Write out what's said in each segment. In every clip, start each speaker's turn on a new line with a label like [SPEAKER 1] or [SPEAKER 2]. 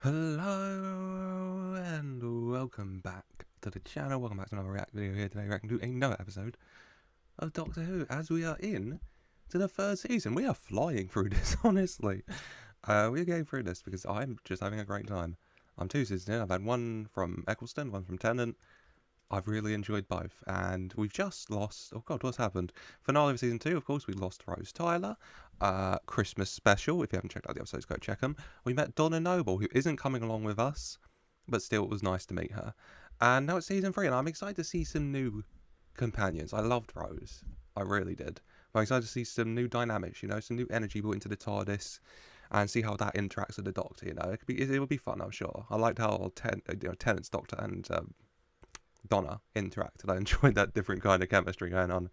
[SPEAKER 1] Hello and welcome back to the channel. Welcome back to another react video here today. Reacting to another episode of Doctor Who as we are in to the third season. We are flying through this, honestly. We're getting through this because I'm just having a great time. I'm 2 seasons in. I've had one from Eccleston, one from Tennant. I've really enjoyed both, and we've just lost. Oh God, what's happened? Finale of season 2, of course, we lost Rose Tyler. Christmas special. If you haven't checked out the episodes, go check them. We met Donna Noble, who isn't coming along with us, but still, it was nice to meet her. And now it's season 3, and I'm excited to see some new companions. I loved Rose, I really did. I'm excited to see some new dynamics. You know, some new energy brought into the TARDIS, and see how that interacts with the Doctor. You know, it would be fun, I'm sure. I liked how Tennant's Doctor and Donna interacted. I enjoyed that different kind of chemistry going on.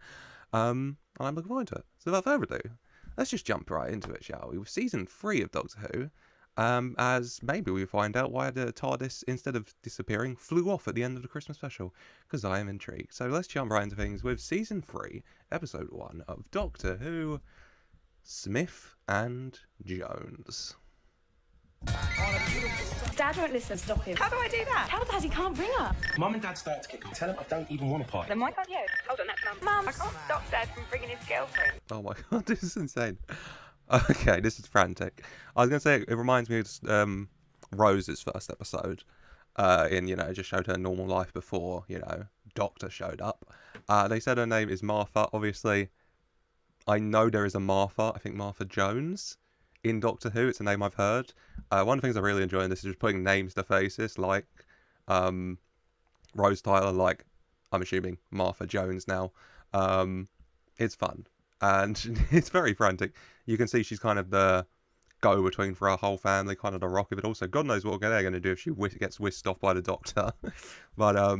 [SPEAKER 1] And I'm looking forward to it. So without further ado, let's just jump right into it, shall we? With season 3 of Doctor Who, as maybe we find out why the TARDIS, instead of disappearing, flew off at the end of the Christmas special, because I am intrigued. So let's jump right into things with season 3, episode 1 of Doctor Who, Smith and Jones.
[SPEAKER 2] Dad won't listen, stop him.
[SPEAKER 3] How do I do that?
[SPEAKER 2] Tell Dad he can't bring her.
[SPEAKER 4] Mum and Dad started to kick him. Tell him I don't even want a pie.
[SPEAKER 3] Then why can't you? Hold on, that's Mum. I can't stop Dad from bringing his girlfriend.
[SPEAKER 1] Oh my God, this is insane. Okay, this is frantic. I was going to say, it reminds me of Rose's first episode. Just showed her normal life before, Doctor showed up. They said her name is Martha. Obviously, I know there is a Martha. I think Martha Jones in Doctor Who. It's a name I've heard. One of the things I really enjoy in this is just putting names to faces, like Rose Tyler, like I'm assuming Martha Jones now. It's fun. And it's very frantic. You can see she's kind of the go-between for her whole family, kind of the rock of it. Also, God knows what they're going to do if she gets whisked off by the Doctor. But,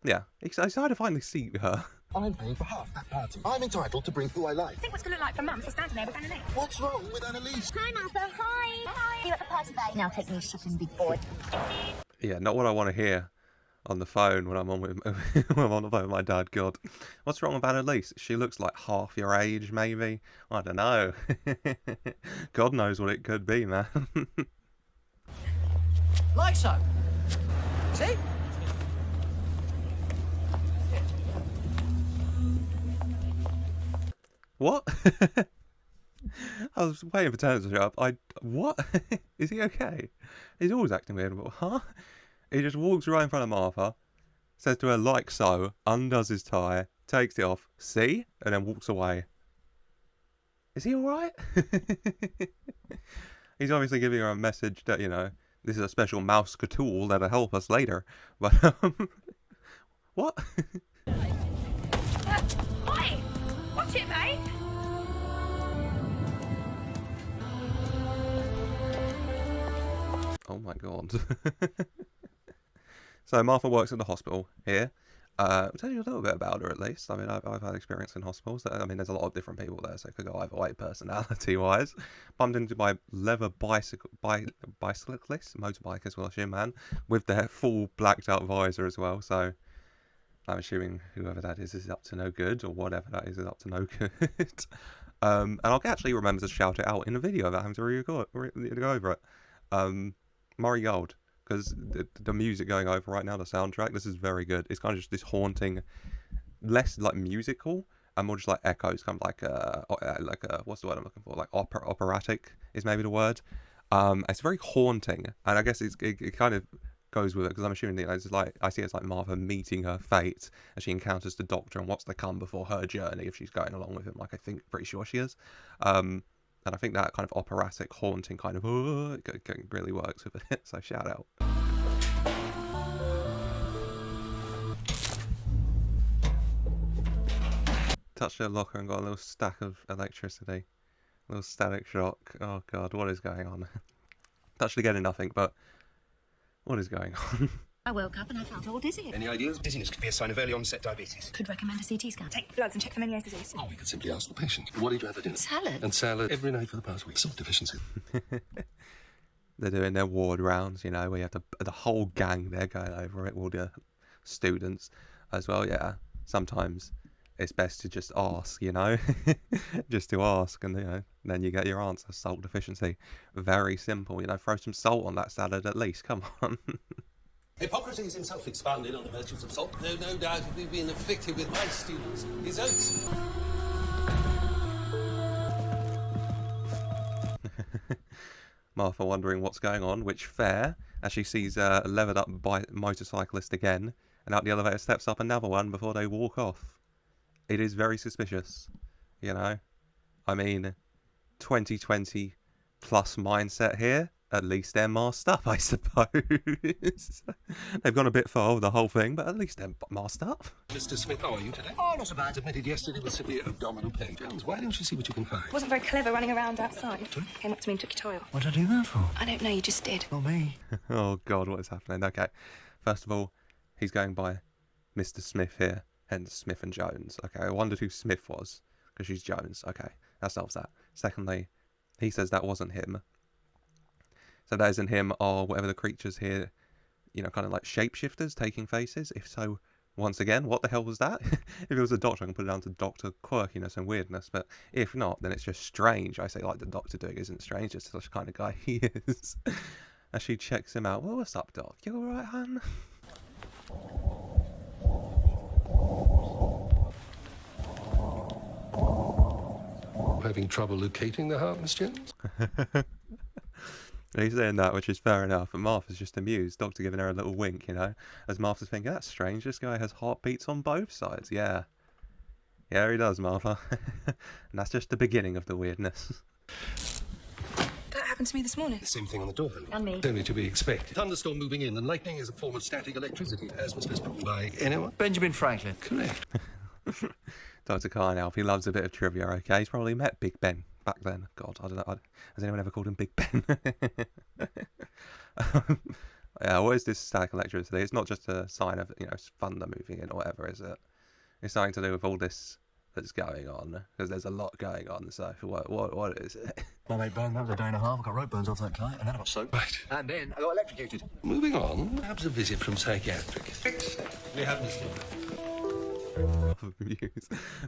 [SPEAKER 1] yeah, excited to finally see her.
[SPEAKER 5] I'm paying for half that party. I'm entitled to bring who I like.
[SPEAKER 3] I think what's going to look like for Mum for standing there with Annalise.
[SPEAKER 5] What's wrong with Annalise?
[SPEAKER 6] Hi, Martha. Hi. Hi. You at the party, babe? Now take me shopping, big boy.
[SPEAKER 1] Yeah, not what I want to hear on the phone when I'm on with when I'm on the phone with my dad. God, what's wrong with Annalise? She looks like half your age, maybe. I don't know. God knows what it could be, man.
[SPEAKER 7] Like so. See?
[SPEAKER 1] What? I was waiting for Tennant to show up. What? Is he okay? He's always acting weird. Huh? He just walks right in front of Martha, says to her, like so, undoes his tie, takes it off, see? And then walks away. Is he alright? He's obviously giving her a message that, this is a special mouse tool that'll help us later. But, what?
[SPEAKER 3] Oi! Watch it, mate!
[SPEAKER 1] Oh my God. So Martha works at the hospital here. I'll tell you a little bit about her at least. I mean, I've had experience in hospitals. I mean, there's a lot of different people there, so it could go either way personality-wise. Bumped into my leather bicyclist, motorbikers, well, I assume, man, with their full blacked-out visor as well. So I'm assuming whoever that is up to no good, or whatever that is up to no good. And I'll actually remember to shout it out in a video about having to go over it. Murray Gold. Because the music going over right now, the soundtrack, this is very good. It's kind of just this haunting, less like musical, and more just like echoes, kind of like a what's the word I'm looking for? Like operatic is maybe the word. It's very haunting, and I guess it kind of goes with it, because I'm assuming it's like, I see it's like Martha meeting her fate as she encounters the Doctor and what's to come before her journey, if she's going along with him, like pretty sure she is. And I think that kind of operatic, haunting kind of really works with it. So shout out. Touched her locker and got a little stack of electricity. A little static shock. Oh God, what is going on? Actually getting nothing, but what is going on?
[SPEAKER 6] I woke up and I felt all dizzy.
[SPEAKER 4] Any ideas? Dizziness could be a sign of early onset diabetes.
[SPEAKER 6] Could recommend a CT scan.
[SPEAKER 3] Take bloods and check for Meniere's disease.
[SPEAKER 5] Oh, we could simply ask the patient. What did you have for dinner?
[SPEAKER 6] Salad.
[SPEAKER 5] And salad every night for the past week. Salt deficiency.
[SPEAKER 1] They're doing their ward rounds, we have the whole gang there going over it, all the students as well. Yeah, sometimes it's best to just ask, you know, just to ask, and then you get your answer. Salt deficiency, very simple. Throw some salt on that salad at least. Come on.
[SPEAKER 5] Hippocrates himself expounded on the virtues of salt, though no doubt if we've been afflicted with my students, his oats.
[SPEAKER 1] Martha wondering what's going on, which fair, as she sees a levered up motorcyclist again, and out the elevator steps up another one before they walk off. It is very suspicious, I mean, 2020 plus mindset here. At least they're masked up, I suppose. They've gone a bit far with the whole thing, but at least they're masked up.
[SPEAKER 5] Mr. Smith, how are you today? Oh, not so bad. Admitted yesterday with severe abdominal pain. Jones, why don't you see what you can find?
[SPEAKER 2] Wasn't very clever running around outside. Came up to me and took your tile.
[SPEAKER 7] What did I do that for?
[SPEAKER 2] I don't know, you just did.
[SPEAKER 7] Not me.
[SPEAKER 1] Oh, God, what is happening? Okay, first of all, he's going by Mr. Smith here, hence Smith and Jones. Okay, I wondered who Smith was, because she's Jones. Okay, that solves that. Secondly, he says that wasn't him. So that isn't him, or whatever the creatures here, kind of like shapeshifters taking faces. If so, once again, what the hell was that? If it was a doctor, I can put it down to doctor quirkiness and weirdness. But if not, then it's just strange. I say, like the doctor doing isn't strange, just such kind of guy he is. As she checks him out. Well, what's up, Doc? You alright, hun?
[SPEAKER 5] Having trouble locating the heart, Miss Jones?
[SPEAKER 1] He's saying that, which is fair enough, and Martha's just amused. Doctor giving her a little wink, as Martha's thinking, that's strange, this guy has heartbeats on both sides. Yeah, he does, Martha. And that's just the beginning of the weirdness.
[SPEAKER 2] That happened to me this morning.
[SPEAKER 5] The same thing on the door, then.
[SPEAKER 2] And me.
[SPEAKER 5] It's only to be expected. Thunderstorm moving in, and lightning is a form of static electricity, as was best proven by anyone.
[SPEAKER 7] Benjamin Franklin.
[SPEAKER 5] Correct.
[SPEAKER 1] Dr. Carnell, he loves a bit of trivia, okay? He's probably met Big Ben back then. God, I don't know. Has anyone ever called him Big Ben? Yeah, what is this static electricity? It's not just a sign of, thunder moving in or whatever, is it? It's something to do with all this that's going on, because there's a lot going on, so what is it?
[SPEAKER 7] My mate burned that was a day and a half. I got rope burns off that kite, and then I got soaked.
[SPEAKER 5] Right.
[SPEAKER 7] And then I got electrocuted.
[SPEAKER 5] Moving on, perhaps a visit from psychiatric. Fix. We have Miss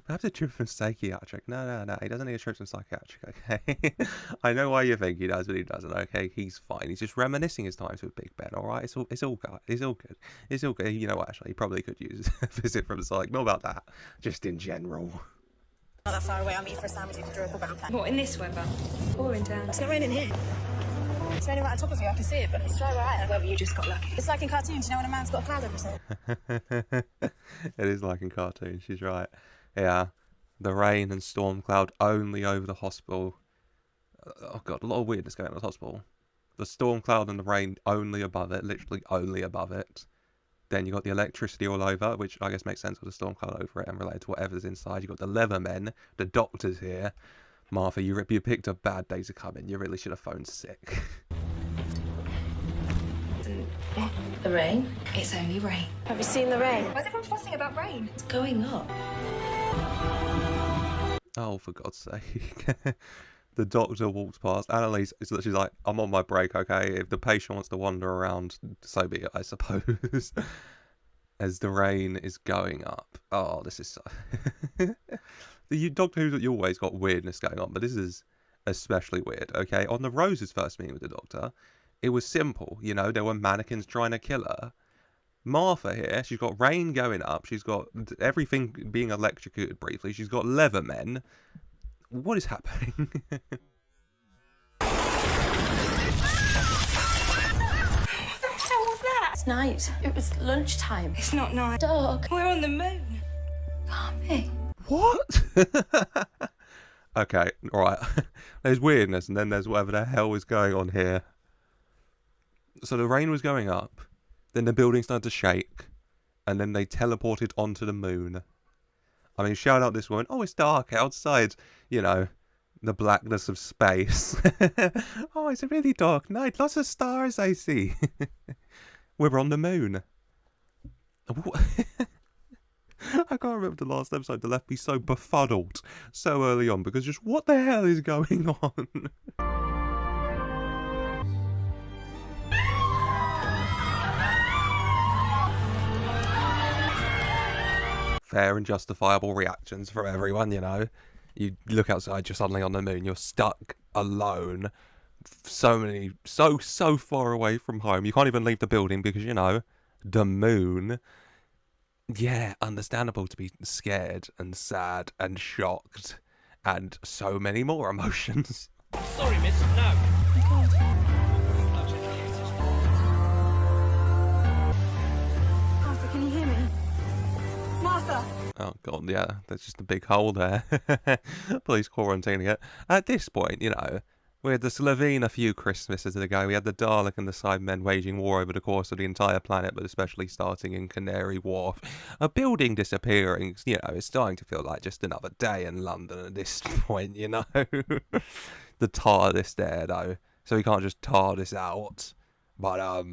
[SPEAKER 1] Perhaps a trip from psychiatric. No, he doesn't need a trip from psychiatric, okay? I know why you think he does, but he doesn't, okay? He's fine. He's just reminiscing his times with Big Ben, alright? It's all good. It's all good. You know what, actually, he probably could use a visit from psych. Not about that. Just in general.
[SPEAKER 6] Not that far away. I'll meet you for a sandwich if you draw a back.
[SPEAKER 2] What, in this weather? Pouring down.
[SPEAKER 6] It's not raining here. It's raining right on top of you. I can see it, but it's dry where I am.
[SPEAKER 2] Whether you just got lucky.
[SPEAKER 6] It's like in cartoons, when a man's got a cloud over his head.
[SPEAKER 1] It is like in cartoons, she's right. Yeah, the rain and storm cloud only over the hospital. Oh god, a lot of weirdness going on at the hospital. The storm cloud and the rain only above it, literally only above it. Then you got the electricity all over, which I guess makes sense with the storm cloud over it and related to whatever's inside. You got the leather men, the doctors here. Martha, you picked a bad day to come in. You really should have phoned sick.
[SPEAKER 2] What? The rain? It's only rain.
[SPEAKER 6] Have you seen the rain?
[SPEAKER 2] Why is everyone fussing about rain? It's going up.
[SPEAKER 1] Oh, for God's sake. The doctor walks past. Annalise, she's like, I'm on my break, okay? If the patient wants to wander around, so be it, I suppose. As the rain is going up. Oh, this is so... The Doctor Who's you always got weirdness going on, but this is especially weird, okay? On the Rose's first meeting with the Doctor, it was simple, there were mannequins trying to kill her. Martha here, she's got rain going up, she's got everything being electrocuted briefly, she's got leather men. What is happening?
[SPEAKER 2] What the hell was that?
[SPEAKER 6] It's night. It was lunchtime.
[SPEAKER 2] It's not night.
[SPEAKER 6] Dog.
[SPEAKER 2] We're on the moon.
[SPEAKER 6] Can't be.
[SPEAKER 1] What? Okay, alright. There's weirdness, and then there's whatever the hell is going on here. So the rain was going up, then the building started to shake, and then they teleported onto the moon. I mean, shout out this woman. Oh, it's dark outside. The blackness of space. Oh, it's a really dark night. Lots of stars I see. We're on the moon. I can't remember the last episode that left me so befuddled so early on, because just what the hell is going on? fair and justifiable reactions from everyone, you know. You look outside, you're suddenly on the moon, you're stuck alone, so far away from home. You can't even leave the building because, you know, the moon. Yeah, understandable to be scared and sad and shocked and so many more emotions.
[SPEAKER 8] Sorry, miss, no.
[SPEAKER 2] Martha, can you hear me? Martha!
[SPEAKER 1] Oh god, yeah, there's just a big hole there. Police quarantining it. At this point, you know, we had the Slovene a few Christmases ago. We had the Dalek and the Cybermen waging war over the course of the entire planet, but especially starting in Canary Wharf. A building disappearing, you know, it's starting to feel like just another day in London at this point, you know. The TARDIS there, though, so we can't just TARDIS out. But,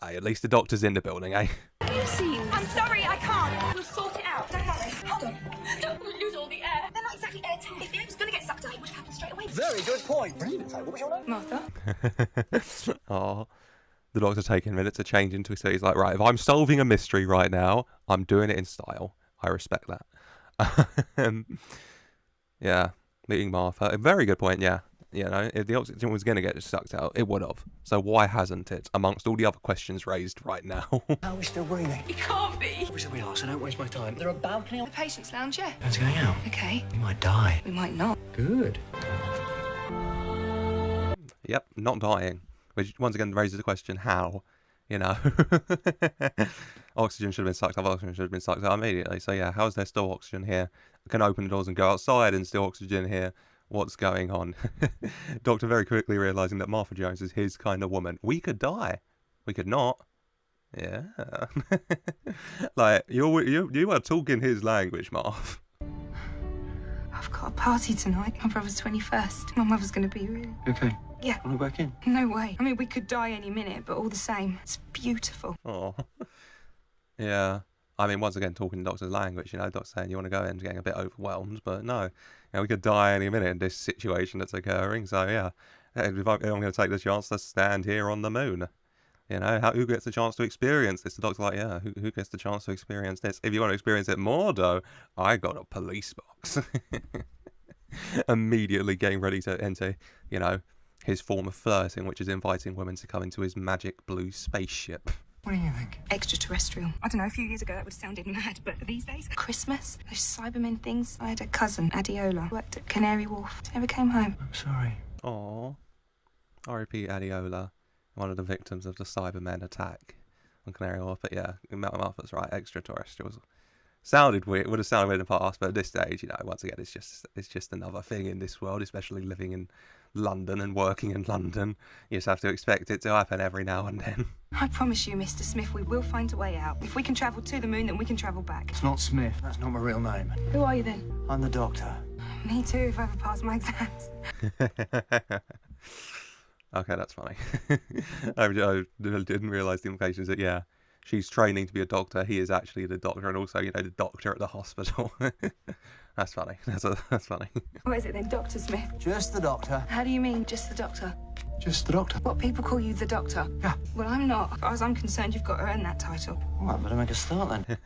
[SPEAKER 1] hey, at least the Doctor's in the building, eh?
[SPEAKER 2] I'm sorry, I can't. We'll sort it out. Don't worry. Hold on. Don't lose all the air. They're not exactly airtight. If the air was going to get sucked out, it would have happened straight away.
[SPEAKER 7] Very good point. Brilliant. What was your name?
[SPEAKER 2] Martha?
[SPEAKER 1] Oh, the Doctor taking a minute to change into his. He's like, right, if I'm solving a mystery right now, I'm doing it in style. I respect that. Yeah, meeting Martha. A very good point, yeah. You know, if the oxygen was going to get sucked out, it would have. So why hasn't it, amongst all the other questions raised right now?
[SPEAKER 7] Are we still breathing?
[SPEAKER 2] It can't be.
[SPEAKER 7] Obviously we are, so don't waste my time. Is there a balcony on
[SPEAKER 2] The patient's lounge, yeah.
[SPEAKER 7] How's it going out?
[SPEAKER 2] Okay.
[SPEAKER 7] We might die.
[SPEAKER 2] We might not.
[SPEAKER 7] Good.
[SPEAKER 1] Yep, not dying. Which once again raises the question, how? You know, oxygen should have been sucked up. Oxygen should have been sucked out immediately. So yeah, how is there still oxygen here? I can open the doors and go outside and still oxygen here. What's going on? Doctor very quickly realizing that Martha Jones is his kind of woman. We could die. We could not. Yeah. Like, you are talking his language, Marv.
[SPEAKER 2] I've got a party tonight. My brother's 21st. My mother's going to be really...
[SPEAKER 7] Okay.
[SPEAKER 2] Yeah.
[SPEAKER 7] Want to go back in?
[SPEAKER 2] No way. I mean, we could die any minute, but all the same, it's beautiful.
[SPEAKER 1] Oh. Yeah. I mean, once again, talking Doctor's language, you know, Doctor's saying you want to go in, getting a bit overwhelmed, but no. You know, we could die any minute in this situation that's occurring, so yeah. I'm going to take the chance to stand here on the moon. You know, who gets the chance to experience this? The Doctor's like, yeah, who gets the chance to experience this? If you want to experience it more, though, I got a police box. Immediately getting ready to enter, you know, his form of flirting, which is inviting women to come into his magic blue spaceship.
[SPEAKER 7] What do you think?
[SPEAKER 2] Extraterrestrial. I don't know, a few years ago that would have sounded mad, but these days, Christmas, those Cybermen things. I had a cousin, Adiola, worked at Canary Wharf. Never came home.
[SPEAKER 7] I'm sorry.
[SPEAKER 1] Aww. R.I.P. Adiola, one of the victims of the Cybermen attack on Canary Wharf. But yeah, Martha's right, extraterrestrials. Sounded weird, would have sounded weird in the past, but at this stage, you know, once again, it's just another thing in this world, especially living in London and working in London. You just have to expect it to happen every now and then.
[SPEAKER 2] I promise you, Mr. Smith, we will find a way out. If we can travel to the moon, then we can travel back.
[SPEAKER 7] It's not Smith. That's not my real name.
[SPEAKER 2] Who are you then?
[SPEAKER 7] I'm the Doctor.
[SPEAKER 2] Me too, if I ever pass my exams.
[SPEAKER 1] Okay, that's funny. I didn't realise the implications that, yeah, she's training to be a doctor. He is actually the doctor, and also, you know, the doctor at the hospital. That's funny. That's funny.
[SPEAKER 2] What is it then, Dr. Smith?
[SPEAKER 7] Just the Doctor.
[SPEAKER 2] How do you mean, just the doctor?
[SPEAKER 7] Just the Doctor.
[SPEAKER 2] What, people call you the doctor?
[SPEAKER 7] Yeah.
[SPEAKER 2] Well, I'm not. As far as I'm concerned, you've got to earn that title.
[SPEAKER 7] All right, better make a start then.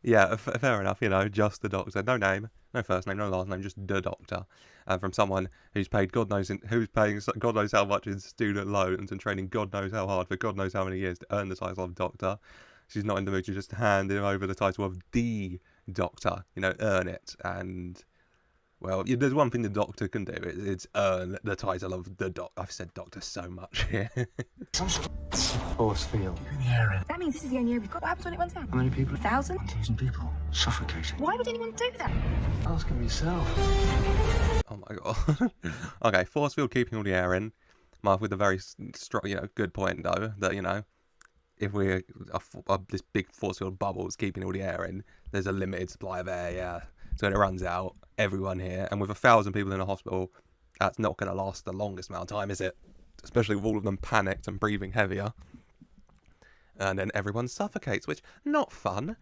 [SPEAKER 1] Yeah, fair enough, you know, just the Doctor. No name, no first name, no last name, just the Doctor. From someone who's paid who's paying God knows how much in student loans and training God knows how hard for God knows how many years to earn the title of Doctor. She's not in the mood to just hand him over the title of the Doctor, you know, earn it. And, well, there's one thing the Doctor can do, it's earn the title of the Doctor. I've said Doctor so much here.
[SPEAKER 7] Some sort of force field. Keeping the air in.
[SPEAKER 2] That means this is the only year we've got. What happens when it runs out?
[SPEAKER 7] How many people?
[SPEAKER 2] 1,000?
[SPEAKER 7] 1,000 people. Suffocating.
[SPEAKER 2] Why would anyone do that?
[SPEAKER 7] Ask him yourself.
[SPEAKER 1] Oh my god. Okay, force field keeping all the air in. Mark with a very strong, you know, good point though, that, you know, if we're this big force field bubble is keeping all the air in, there's a limited supply of air, yeah. So when it runs out, everyone here, and with 1,000 people in a hospital, that's not going to last the longest amount of time, is it? Especially with all of them panicked and breathing heavier. And then everyone suffocates, which, not fun.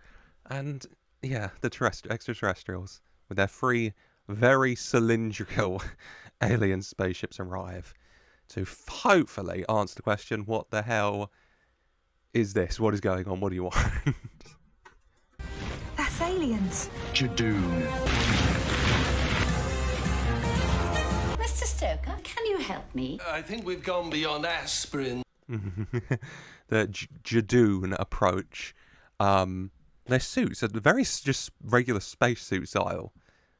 [SPEAKER 1] And, yeah, the extraterrestrials, with their 3 very cylindrical alien spaceships arrive to hopefully answer the question, what the hell is this? What is going on? What do you want?
[SPEAKER 2] It's aliens.
[SPEAKER 7] Judoon.
[SPEAKER 6] Mr. Stoker, can you help me?
[SPEAKER 5] I think we've gone beyond aspirin.
[SPEAKER 1] The Judoon approach. Their suits are very just regular spacesuit style,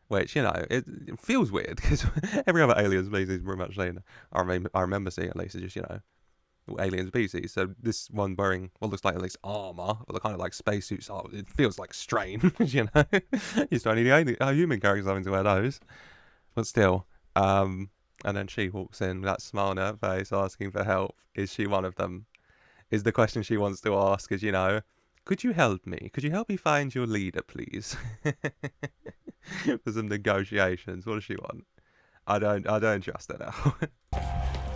[SPEAKER 1] which, you know, it feels weird because every other alien species pretty much saying, I remember seeing at least, is just, you know, alien species. So this one wearing what looks like at least armor, but the kind of like spacesuit style, it feels like strange, you know. You don't need human characters having to wear those, but still. And then she walks in with that smile on her face, asking for help. Is she one of them? Is the question she wants to ask is, you know, could you help me? Could you help me find your leader, please? For some negotiations. What does she want? I don't trust her now.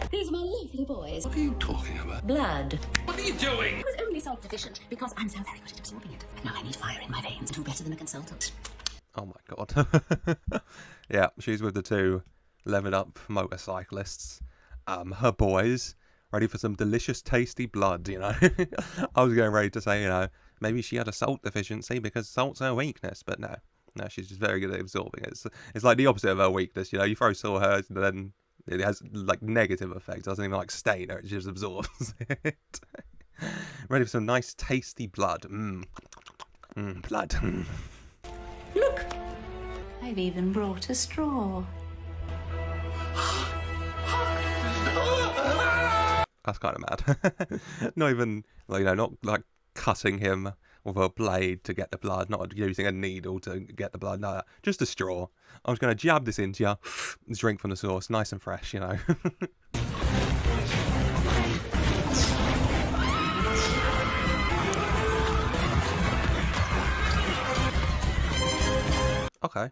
[SPEAKER 6] These are my lovely boys.
[SPEAKER 5] What are you talking about?
[SPEAKER 6] Blood.
[SPEAKER 5] What are you doing?
[SPEAKER 6] I was only self-sufficient because I'm so very good at absorbing it. And now I need fire in my veins. Do better than a consultant.
[SPEAKER 1] Oh my god. Yeah, she's with the two levered up motorcyclists. Her boys, ready for some delicious, tasty blood, you know. I was getting ready to say, you know, maybe she had a salt deficiency because salt's her weakness, but no, she's just very good at absorbing it. It's like the opposite of her weakness, you know. You throw salt at her, then it has like negative effects. It doesn't even like stain her; it just absorbs it. Ready for some nice, tasty blood. Blood.
[SPEAKER 6] Look, I've even brought a straw.
[SPEAKER 1] That's kind of mad. Not even, like, you know, not like cutting him with a blade to get the blood, not using a needle to get the blood. No, just a straw. I'm just going to jab this into you, drink from the source, nice and fresh, you know. Okay.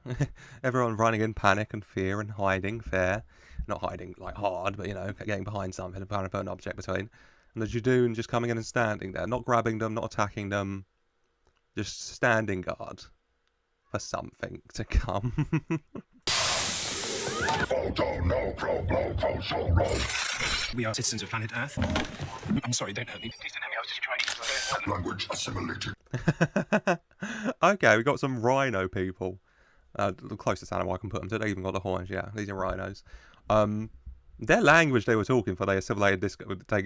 [SPEAKER 1] Everyone running in panic and fear and hiding, fair. Not hiding like hard, but, you know, getting behind something and trying to put an object between. And the Judoon just coming in and standing there, not grabbing them, not attacking them, just standing guard for something to come.
[SPEAKER 4] We are citizens of planet Earth. I'm sorry, don't hurt me. Please don't hurt me. I was just trying to language assimilated.
[SPEAKER 1] Okay, we got some rhino people. The closest animal I can put them to. They even got the horns. Yeah, these are rhinos. Their language they were talking for, they assimilated this.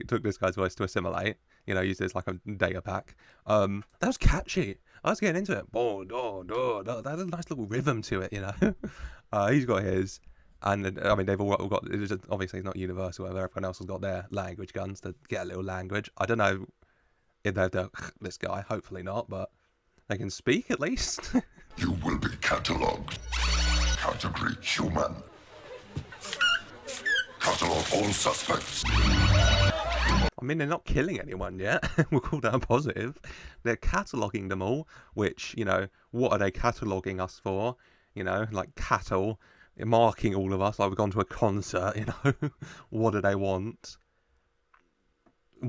[SPEAKER 1] Took this guy's voice to assimilate. You know, used it as like a data pack. That was catchy. I was getting into it. That had a nice little rhythm to it. You know. He's got his. And I mean, they've all got. It just, obviously, it's not universal. Where everyone else has got their language guns to get a little language. I don't know if they're this guy. Hopefully not, but they can speak at least.
[SPEAKER 8] You will be catalogued. Category human. Catalog all suspects.
[SPEAKER 1] I mean, they're not killing anyone yet. We'll call that a positive. They're cataloguing them all, which, you know, what are they cataloguing us for? You know, like cattle, marking all of us like we've gone to a concert, you know. What do they want?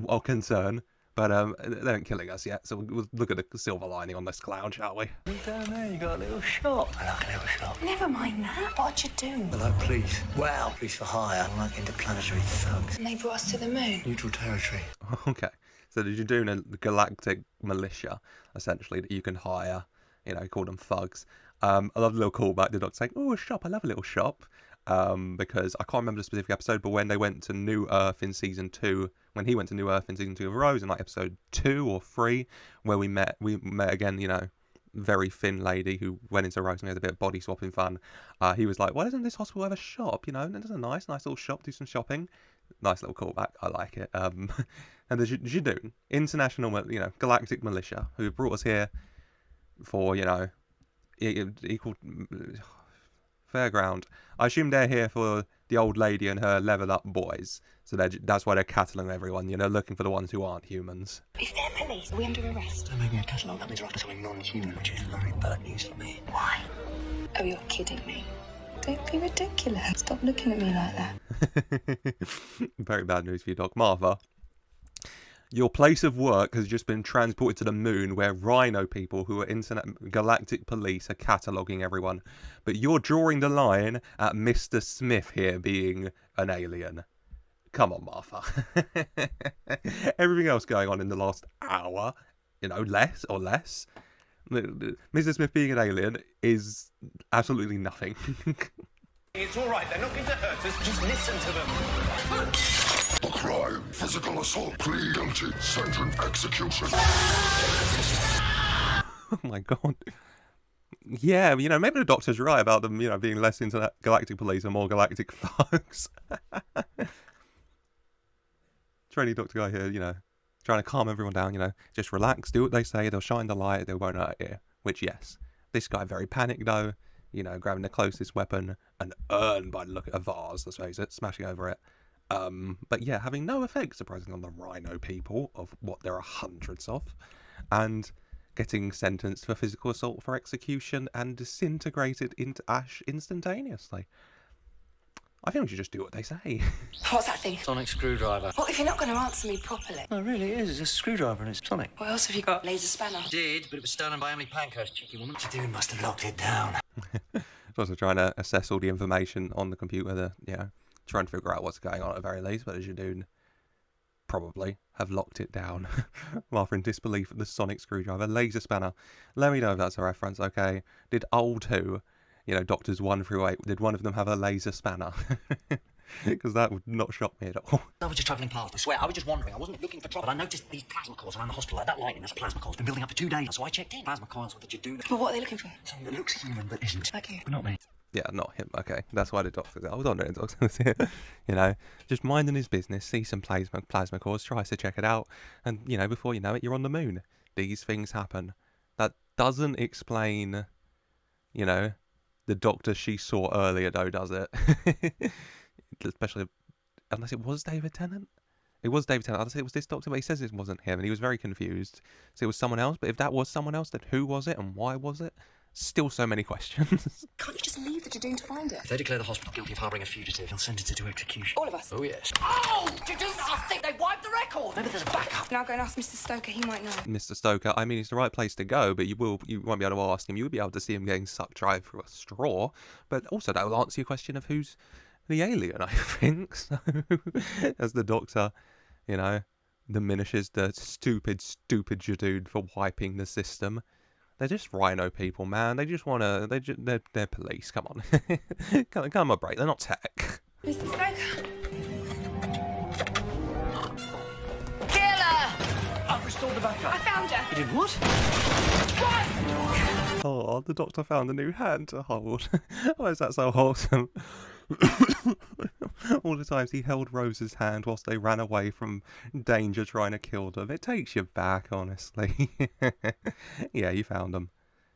[SPEAKER 1] Or concern. But they aren't killing us yet, so we'll look at the silver lining on this cloud, shall we?
[SPEAKER 7] Down there, you got a little shop. I like a little shop.
[SPEAKER 2] Never mind that. What'd you do?
[SPEAKER 7] I like police. Well, police for hire. I like interplanetary thugs.
[SPEAKER 2] And they brought us to the moon.
[SPEAKER 7] Neutral territory.
[SPEAKER 1] Okay. So you're doing a galactic militia, essentially, that you can hire. You know, call them thugs. I love the little callback. The Doctor saying, "Oh, a shop. I love a little shop." Because I can't remember the specific episode, but when they went to New Earth in season 2, when he went to New Earth in season 2 of Rose, in like episode 2 or 3, where we met again, you know, very thin lady who went into Rose and had a bit of body swapping fun. He was like, "Why doesn't this hospital have a shop? You know, and it's a nice little shop, do some shopping." Nice little callback. I like it. And the Judoon, international, you know, galactic militia, who brought us here for, you know, equal. Fair ground. I assume they're here for the old lady and her level up boys. So that's why they're cataloging everyone, you know, looking for the ones who aren't humans.
[SPEAKER 2] If they're police, are we under arrest?
[SPEAKER 7] They're making a catalogue. That means we're after something non-human, which is very bad news for me.
[SPEAKER 2] Why? Oh, you're kidding me. Don't be ridiculous. Stop looking at me like that.
[SPEAKER 1] Very bad news for you, Doc. Martha, your place of work has just been transported to the moon where rhino people who are galactic police are cataloguing everyone. But you're drawing the line at Mr. Smith here being an alien. Come on, Martha. Everything else going on in the last hour, you know, less. Mr. Smith being an alien is absolutely nothing.
[SPEAKER 4] It's all right. They're not going to hurt us. Just listen to them.
[SPEAKER 8] The crime, physical assault, plead guilty, sentence execution.
[SPEAKER 1] Oh my god. Yeah, you know, maybe the Doctor's right about them, you know, being less into galactic police and more galactic thugs. Trainee Doctor guy here, you know, trying to calm everyone down, you know, just relax, do what they say, they'll shine the light, they won't hurt you. Which, yes. This guy very panicked though, you know, grabbing the closest weapon, an urn by the look at a vase, let's face it, smashing over it. But yeah, having no effect, surprisingly, on the Rhino people, of what there are hundreds of, and getting sentenced for physical assault for execution and disintegrated into ash instantaneously. I think we should just do what they say.
[SPEAKER 2] What's that thing?
[SPEAKER 7] Sonic screwdriver.
[SPEAKER 2] What if you're not going to answer me properly?
[SPEAKER 7] Oh, it really is. It's a screwdriver and it's Sonic.
[SPEAKER 2] What else have you got? Laser spanner.
[SPEAKER 7] Did, but it was stolen by Emily Pankhurst, cheeky woman. Judoon must have locked it down.
[SPEAKER 1] Also trying to assess all the information on the computer, you know, trying to figure out what's going on at the very least, but as Judoon probably have locked it down. Rather in disbelief at the sonic screwdriver. Laser spanner. Let me know if that's a reference, okay? Did old who, you know, Doctors 1 through 8, did one of them have a laser spanner? Because that would not shock me at all.
[SPEAKER 7] I was just travelling past, I swear. I was just wandering. I wasn't looking for trouble. I noticed these plasma coils around the hospital. Like that lightning, that's a plasma coil. It's been building up for 2 days. So I checked in. Plasma coils with the Judoon.
[SPEAKER 2] But what are they looking for?
[SPEAKER 7] Something that looks human but isn't.
[SPEAKER 2] Like you.
[SPEAKER 7] But not me.
[SPEAKER 1] Yeah, not him. Okay, that's why the Doctor's there. I was wondering, Doctor's here. You know, just minding his business, see some plasma cores, tries to check it out, and, you know, before you know it, you're on the moon. These things happen. That doesn't explain, you know, the Doctor she saw earlier, though, does it? Especially, unless it was David Tennant? It was David Tennant. I'd say it was this Doctor, but he says it wasn't him, and he was very confused. So it was someone else, but if that was someone else, then who was it, and why was it? Still so many questions.
[SPEAKER 2] Can't you just leave the Judoon to find it?
[SPEAKER 7] If they declare the hospital guilty of harbouring a fugitive, they'll sentence it to execution.
[SPEAKER 2] All of us?
[SPEAKER 7] Oh, yes.
[SPEAKER 6] Oh! Judoon, I think they wiped the record!
[SPEAKER 7] Maybe there's a backup.
[SPEAKER 2] Now go and ask Mr. Stoker, he might know.
[SPEAKER 1] Mr. Stoker, I mean, it's the right place to go, but you won't be able to ask him. You will be able to see him getting sucked dry through a straw, but also that will answer your question of who's the alien, I think. So, as the Doctor, you know, diminishes the stupid Judoon for wiping the system. They're just Rhino people, man. They just want to... They're police. Come on. Come on, break. They're not tech.
[SPEAKER 2] Mr. Stoker.
[SPEAKER 6] Killer!
[SPEAKER 7] I've restored the backup.
[SPEAKER 2] I found her.
[SPEAKER 7] You did what?
[SPEAKER 1] Oh, the Doctor found a new hand to hold. Why is that so wholesome? All the times he held Rose's hand whilst they ran away from danger trying to kill them. It takes you back, honestly. Yeah, you found them.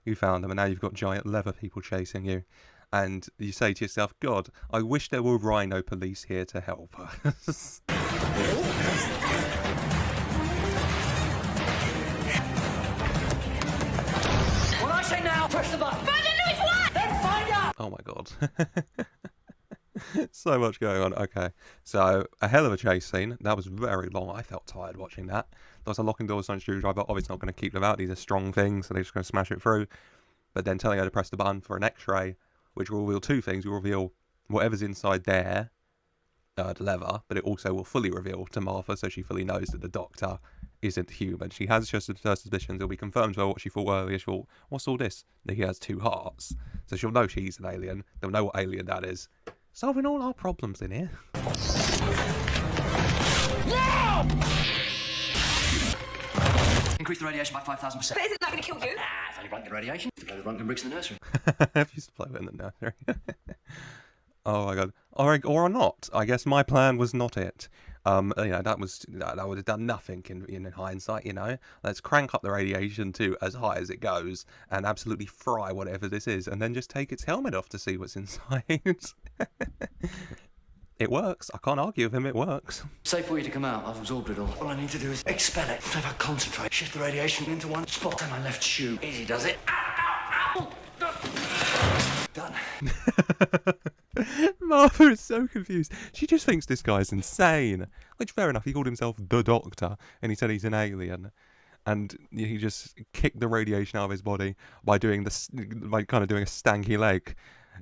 [SPEAKER 1] You found them, and now you've got giant leather people chasing you. And you say to yourself, God, I wish there were Rhino police here to help us.
[SPEAKER 6] When I say now, press the button. Find a new one! Then find out!
[SPEAKER 1] Oh my God. So much going on. Okay, so a hell of a chase scene. That was very long. I felt tired watching that. There was a locking door with a screwdriver. Obviously not going to keep them out. These are strong things, so they're just going to smash it through. But then telling her to press the button for an X-ray, which will reveal two things. It will reveal whatever's inside there, the leather, but it also will fully reveal to Martha, so she fully knows that the Doctor isn't human. She has just her suspicions. It'll be confirmed by what she thought earlier. She thought, what's all this? That he has two hearts. So she'll know she's an alien. They'll know what alien that is. Solving all our problems in here.
[SPEAKER 7] Increase the radiation by 5,000%.
[SPEAKER 2] But isn't that going to kill you?
[SPEAKER 7] It's only Runkin radiation. To play with Runkin bricks in the nursery.
[SPEAKER 1] I used to play in the nursery. Oh my God. Or not. I guess my plan was not it. You know, that would have done nothing in hindsight, you know. Let's crank up the radiation to as high as it goes and absolutely fry whatever this is, and then just take its helmet off to see what's inside. It works. I can't argue with him, it works.
[SPEAKER 7] Safe for you to come out. I've absorbed it all. All I need to do is expel it. So if I concentrate, shift the radiation into one spot, and my left shoe. Easy does it. Ow, ow. Done.
[SPEAKER 1] Martha is so confused. She just thinks this guy's insane. Which, fair enough, he called himself the Doctor, and he said he's an alien. And he just kicked the radiation out of his body by doing this, by kind of doing a stanky leg,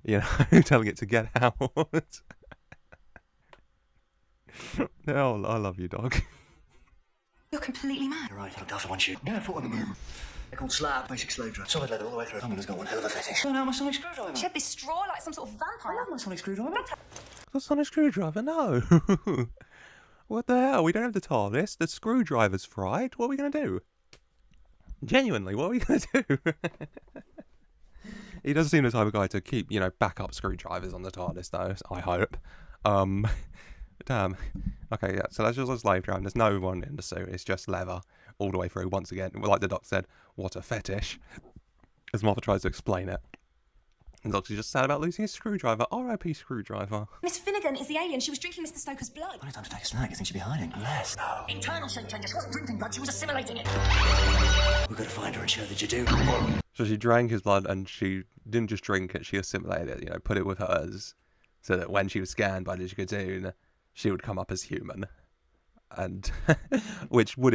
[SPEAKER 1] you know, telling it to get out. Oh, I love you, dog.
[SPEAKER 2] You're completely mad.
[SPEAKER 7] You're right, I looked after one shoe. Yeah, I thought on the moon. They're called slab, basic slave drive. Solid leather all the way through. Someone has got one hell of a fetish. So now my sonic screwdriver.
[SPEAKER 2] She had this straw like some sort of vampire.
[SPEAKER 7] I love my sonic screwdriver.
[SPEAKER 1] The sonic screwdriver? No. What the hell? We don't have the TARDIS. The screwdriver's fried. What are we going to do? Genuinely, what are we going to do? He does seem the type of guy to keep, you know, backup screwdrivers on the TARDIS, though, I hope. Damn. Okay, yeah, so that's just a slave drive. There's no one in the suit. It's just leather all the way through. Once again, like the Doctor said, what a fetish. As Martha tries to explain it. And the Doctor's just sad about losing his screwdriver. R.I.P. screwdriver.
[SPEAKER 2] Miss Finnegan is the alien. She was drinking Mr. Stoker's blood.
[SPEAKER 7] Only time to take a snack. You think she'd be hiding? Unless... No.
[SPEAKER 6] Internal shape changes. She wasn't drinking blood, she was assimilating it.
[SPEAKER 7] We've got to find her and show the Judoon.
[SPEAKER 1] So she drank his blood, and she didn't just drink it, she assimilated it, you know, put it with hers, so that when she was scanned by the Judoon, she would come up as human. And, which would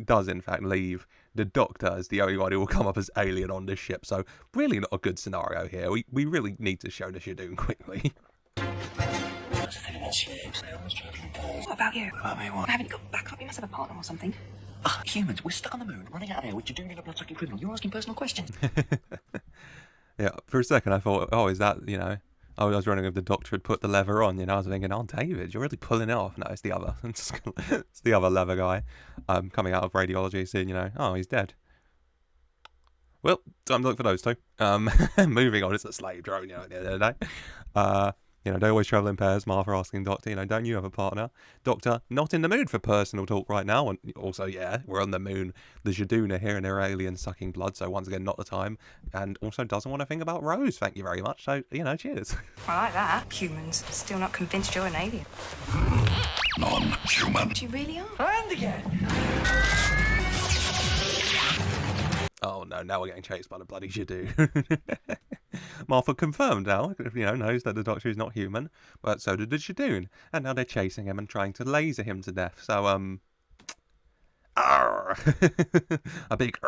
[SPEAKER 1] does in fact leave the Doctor as the only one who will come up as alien on this ship. So really not a good scenario here. We really need to show the Judoon quickly.
[SPEAKER 7] That's the thing about slaves. They always travel in pairs.
[SPEAKER 2] What about you?
[SPEAKER 7] What about me, what?
[SPEAKER 2] Haven't you got backup? You must have a partner or something.
[SPEAKER 7] Humans, we're stuck on the moon, running out of air with Judoon and a blood-sucking criminal. You're asking personal questions.
[SPEAKER 1] Yeah, for a second I thought, oh, is that, you know, I was wondering if the Doctor had put the lever on, you know, I was thinking, oh, David, you're really pulling it off. No, it's the other. It's the other lever guy coming out of radiology, saying, you know, oh, he's dead. Well, time to look for those two. Moving on, it's a slave drone, you know, at the end of the day. You know, they always travel in pairs. Martha asking Doctor, you know, don't you have a partner? Doctor, not in the mood for personal talk right now. And also, yeah, we're on the moon. The Judoon are here and they're alien sucking blood. So once again, not the time. And also doesn't want to think about Rose. Thank you very much. So, you know, cheers.
[SPEAKER 2] I like that. Humans. Still not convinced you're an alien.
[SPEAKER 8] Non-human.
[SPEAKER 2] You really are?
[SPEAKER 7] And again!
[SPEAKER 1] Oh no, now we're getting chased by the bloody Judoon. Martha confirmed now, you know, knows that the Doctor is not human, but so did the Judoon. And now they're chasing him and trying to laser him to death. So, a big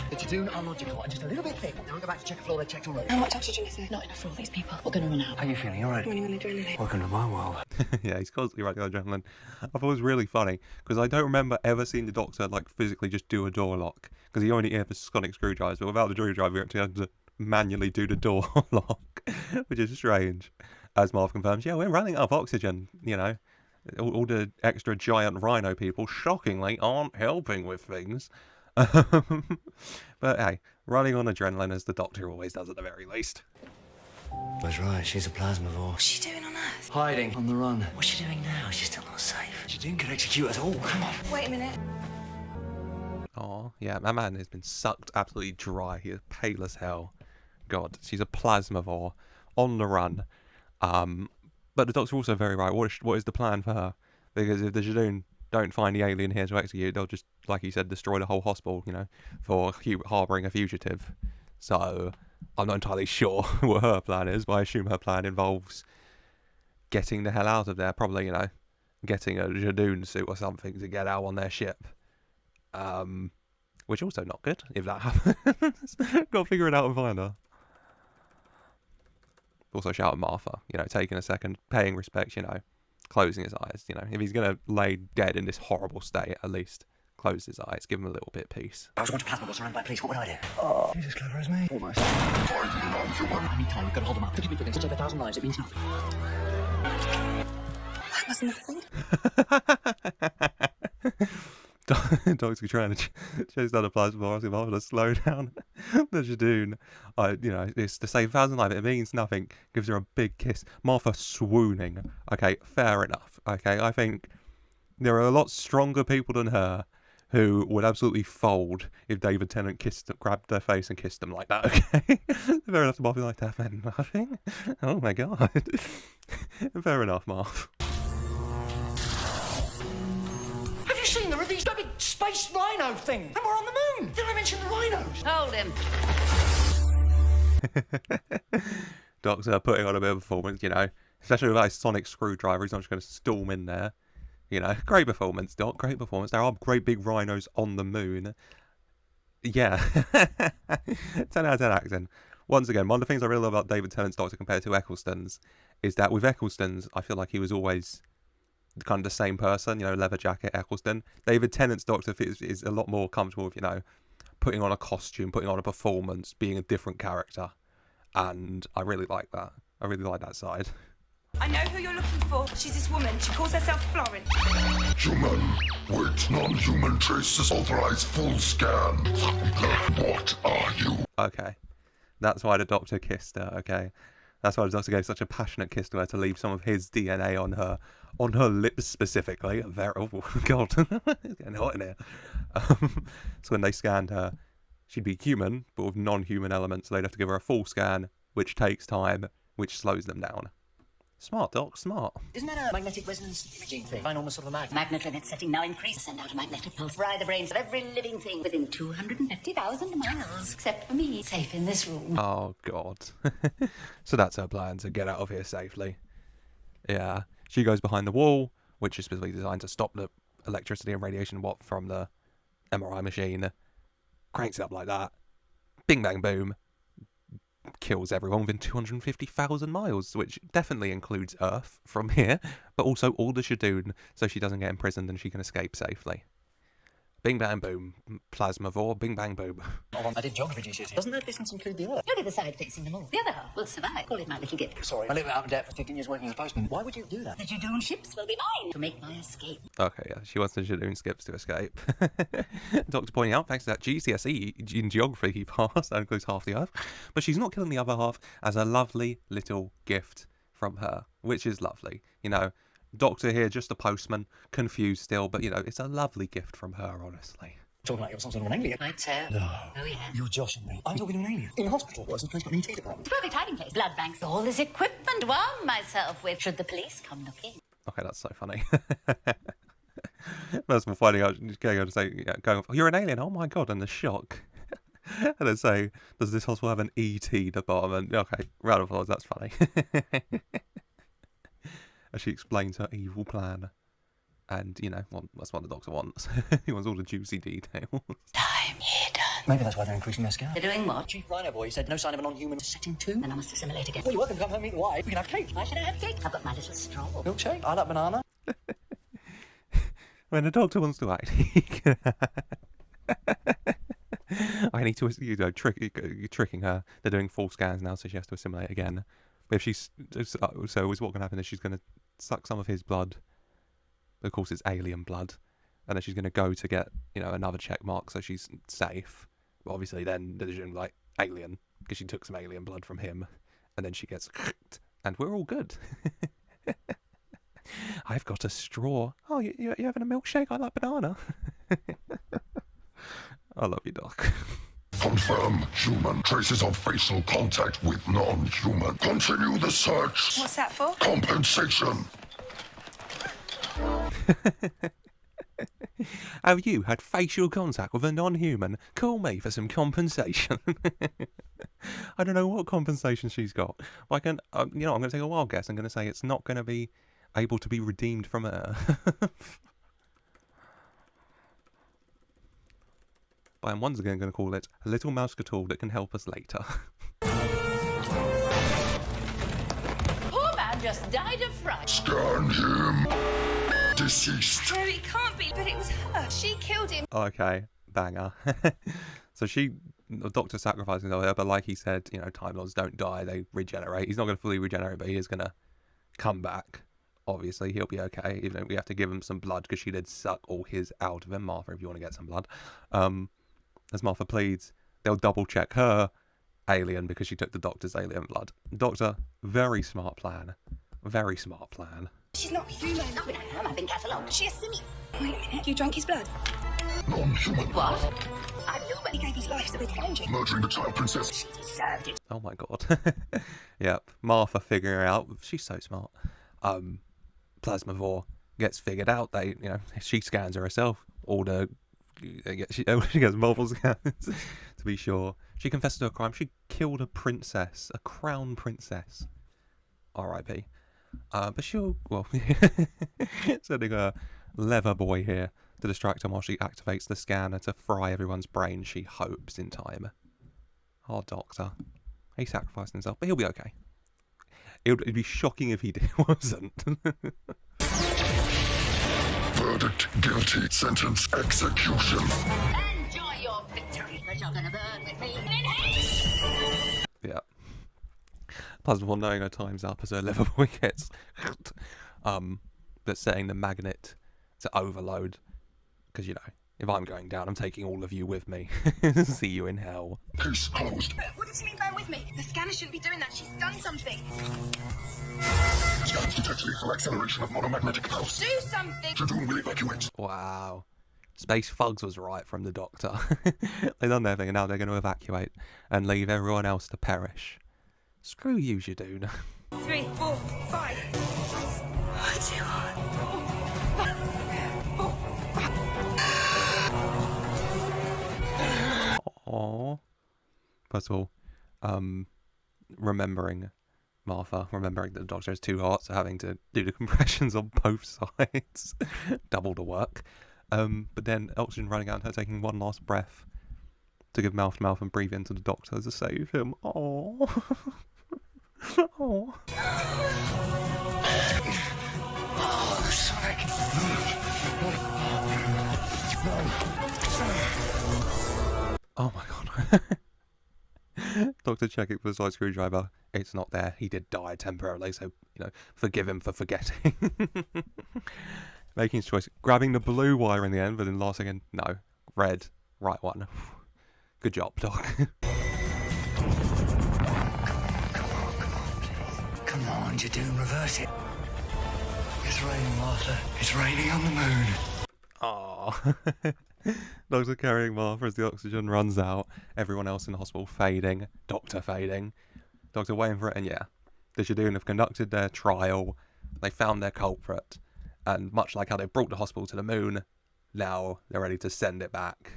[SPEAKER 7] The Judoon are logical and just a little bit thick. Now we go back to check a floor, they checked already.
[SPEAKER 6] How much oxygen is there? Not enough for all these people. We're gonna run out.
[SPEAKER 7] How are you feeling? All right?
[SPEAKER 2] Running on adrenaline.
[SPEAKER 7] Welcome to my world.
[SPEAKER 1] Yeah, he's constantly running on adrenaline. I thought it was really funny, because I don't remember ever seeing the Doctor, like, physically just do a door lock. Because he only had the sonic screwdrivers, but without the screwdriver, he actually had to manually do the door lock, which is strange. As Marv confirms, yeah, we're running out of oxygen, you know. All the extra giant rhino people, shockingly, aren't helping with things. But hey, running on adrenaline as the Doctor always does at the very least.
[SPEAKER 7] That's right, she's a plasmavore.
[SPEAKER 2] What's she doing on Earth?
[SPEAKER 7] Hiding on the run. What's she doing now? She's still not safe. Judoon could execute us all. Come on.
[SPEAKER 2] Wait a minute.
[SPEAKER 1] Oh, yeah, that man has been sucked absolutely dry. He is pale as hell. God, she's a plasmavore on the run. But the Doctor's also very right. What is the plan for her? Because if the Judoon don't find the alien here to execute, they'll just, like he said, destroy the whole hospital, you know, for harbouring a fugitive. So, I'm not entirely sure what her plan is, but I assume her plan involves getting the hell out of there. Probably, you know, getting a Judoon suit or something to get out on their ship. Which also not good, if that happens. Gotta figure it out and find her. Also shout at Martha, you know, taking a second, paying respect, you know, closing his eyes, you know. If he's going to lay dead in this horrible state, at least close his eyes, give him a little bit of peace.
[SPEAKER 7] I was going to plasma surrounded by police, what would I do? Oh, he's as clever as me. Almost.
[SPEAKER 8] Fighting non-human.
[SPEAKER 6] Any time, we've got to hold them up. Could you be putting such over 1,000 lives? It means nothing.
[SPEAKER 2] That was nothing.
[SPEAKER 1] Doctor trying to chase down a plasma, asking Martha to slow down the Judoon. You know, it's to save 1,000 lives. It means nothing. Gives her a big kiss. Martha swooning. Okay, fair enough. Okay, I think there are a lot stronger people than her who would absolutely fold if David Tennant grabbed their face and kissed them like that. Okay, fair enough. Martha like that meant nothing. Oh my god. Fair enough, Marv.
[SPEAKER 7] Have you seen the big space rhino thing? And we're on the moon. Did I mention the rhinos?
[SPEAKER 6] Hold him.
[SPEAKER 1] Doctor putting on a bit of performance, you know, especially with that sonic screwdriver. He's not just going to storm in there. You know, great performance, Doc. Great performance. There are great big rhinos on the moon. Yeah. 10 out of 10 acting. Once again, one of the things I really love about David Tennant's Doctor compared to Eccleston's is that with Eccleston's, I feel like he was always kind of the same person, leather jacket, Eccleston. David Tennant's Doctor is a lot more comfortable with, putting on a costume, putting on a performance, being a different character. And I really like that. I really like that side.
[SPEAKER 2] I know who you're looking for. She's this woman. She calls herself Florence.
[SPEAKER 8] Human. Wait, non-human traces authorized full scan. What are you?
[SPEAKER 1] Okay. That's why the Doctor kissed her, okay? That's why the Doctor gave such a passionate kiss to her, to leave some of his DNA on her lips specifically. Oh, God. It's getting hot in here. So when they scanned her, she'd be human, but with non-human elements, so they'd have to give her a full scan, which takes time, which slows them down. Smart, Doc, smart.
[SPEAKER 6] Isn't that a magnetic resonance imaging thing? Find almost sort of a magnet. Magnet limit setting now increased. Send out a magnetic pulse. Fry the brains of every living thing within 250,000 miles. Except for me, safe in this room.
[SPEAKER 1] Oh, God. So that's her plan, to get out of here safely. Yeah. She goes behind the wall, which is specifically designed to stop the electricity and radiation from the MRI machine. Cranks it up like that. Bing, bang, boom. Kills everyone within 250,000 miles, which definitely includes Earth from here, but also all the Judoon, so she doesn't get imprisoned and she can escape safely. Bing, bang, boom. Plasmavore, bing, bang, boom.
[SPEAKER 6] I did geography GCSE. Doesn't that distance include the Earth? Only the side facing the moon. The other half will survive. Call it my little gift. Sorry, I live out in debt for 15 years working as a postman. Why would you do that? The Judoon ships will be mine to make my escape.
[SPEAKER 1] Okay, yeah, she wants the Judoon skips to escape. Doctor pointing out, thanks to that GCSE in geography he passed, that includes half the Earth, but she's not killing the other half as a lovely little gift from her, which is lovely. Doctor here, just a postman, confused still, but it's a lovely gift from her, honestly.
[SPEAKER 6] Talking like you're some sort of an alien. Right, so. No. Oh, yeah. You're joshing me. I'm talking to an alien. In a hospital. What's the place got an ET department? The perfect hiding place. Blood banks. All this equipment to arm myself with should the police come looking.
[SPEAKER 1] Okay, that's so funny. First of all, finding out, going on to say, you're an alien, oh my God, and the shock. And then say, does this hospital have an ET department? Okay, round of applause, that's funny. As she explains her evil plan. And, that's what the Doctor wants. He wants all the juicy details.
[SPEAKER 6] Time here done. Maybe that's why they're increasing their scan. They're doing what? Chief Rhino Boy said no sign of a non-human setting 2. Then I must assimilate again. Well, you're welcome to come home and meet the wife. We can have cake. Why should I have cake? I've got my little straw. Milkshake? I like banana.
[SPEAKER 1] When the Doctor wants to act, he can... I need to, you're tricking her. They're doing full scans now, so she has to assimilate again. But if she's, so what's going to happen is she's going to suck some of his blood. Of course, it's alien blood, and then she's going to go to get, another check mark, so she's safe. But obviously, then there's like alien, because she took some alien blood from him, and then she gets, and we're all good. I've got a straw. Oh, you having a milkshake? I like banana. I love you, Doc.
[SPEAKER 8] Confirm human traces of facial contact with non-human. Continue the search.
[SPEAKER 2] What's that for?
[SPEAKER 8] Compensation.
[SPEAKER 1] Have you had facial contact with a non-human? Call me for some compensation. I don't know what compensation she's got. I'm going to take a wild guess. I'm going to say it's not going to be able to be redeemed from her. But I'm once again going to call it a little mouse-tool that can help us later.
[SPEAKER 6] Poor man just died of fright.
[SPEAKER 8] Scan him. Deceased.
[SPEAKER 2] No, it can't be, but it was her. She killed him.
[SPEAKER 1] Okay, banger. So the Doctor sacrificing her, but like he said, Time Lords don't die, they regenerate. He's not going to fully regenerate, but he is going to come back. Obviously, he'll be okay, even though we have to give him some blood, because she did suck all his out of him. Martha, if you want to get some blood. As Martha pleads, they'll double check her alien, because she took the Doctor's alien blood. Doctor, very smart plan. Very smart plan.
[SPEAKER 2] She's not human.
[SPEAKER 6] No, but I am. I've been catalogued.
[SPEAKER 2] She a simi. Wait a minute. You drank his blood?
[SPEAKER 8] Non-human.
[SPEAKER 6] What? I knew, but
[SPEAKER 2] He gave his life so we'd find you.
[SPEAKER 8] Murdering the child princess.
[SPEAKER 6] she deserved it.
[SPEAKER 1] Oh my God. Yep. Martha figuring it out. She's so smart. Plasmavore gets figured out. She scans her herself. She gets multiple scans to be sure. She confesses to a crime. She killed a princess, a crown princess. R.I.P. But sending a leather boy here to distract him while she activates the scanner to fry everyone's brain, she hopes, in time. Oh, Doctor. He sacrificed himself, but he'll be okay. It'd be shocking if he wasn't.
[SPEAKER 8] Verdict, guilty. Sentence, execution.
[SPEAKER 6] Enjoy your victory, but you're gonna burn with me.
[SPEAKER 1] Yeah. Plus, well, knowing her time's up as her Liverpool gets, but setting the magnet to overload, because, you know, if I'm going down, I'm taking all of you with me. See you in hell.
[SPEAKER 8] Case closed.
[SPEAKER 2] What does she mean burn with me? The scanner shouldn't be doing that. She's done something.
[SPEAKER 8] Scans detect lethal acceleration of monomagnetic pulse.
[SPEAKER 2] Do something.
[SPEAKER 8] Judoon will evacuate.
[SPEAKER 1] Wow. Space Fugs was right from the Doctor. They've done their thing and now they're going to evacuate and leave everyone else to perish. Screw you, Judoon.
[SPEAKER 2] 3, 4, 5. 2, 1.
[SPEAKER 1] Aww. First of all, remembering Martha, remembering that the Doctor has 2 hearts, so having to do the compressions on both sides. Double the work. But then oxygen running out and her taking one last breath to give mouth to mouth and breathe into the Doctor to save him. Aww. Aww.
[SPEAKER 7] Oh, Sonic.
[SPEAKER 1] Oh my god. Doctor checking for the side screwdriver. It's not there. He did die temporarily, so, you know, forgive him for forgetting. Making his choice. Grabbing the blue wire in the end, but then last second, no. Red. Right one. Good job, Doc.
[SPEAKER 7] Come on, Judoon, reverse it. It's raining, Martha. It's raining on the moon.
[SPEAKER 1] Aww. Doctor carrying Martha as the oxygen runs out. Everyone else in the hospital fading. Doctor fading. Doctor waiting for it, and yeah. The Judoon have conducted their trial. They found their culprit. And much like how they brought the hospital to the moon, now they're ready to send it back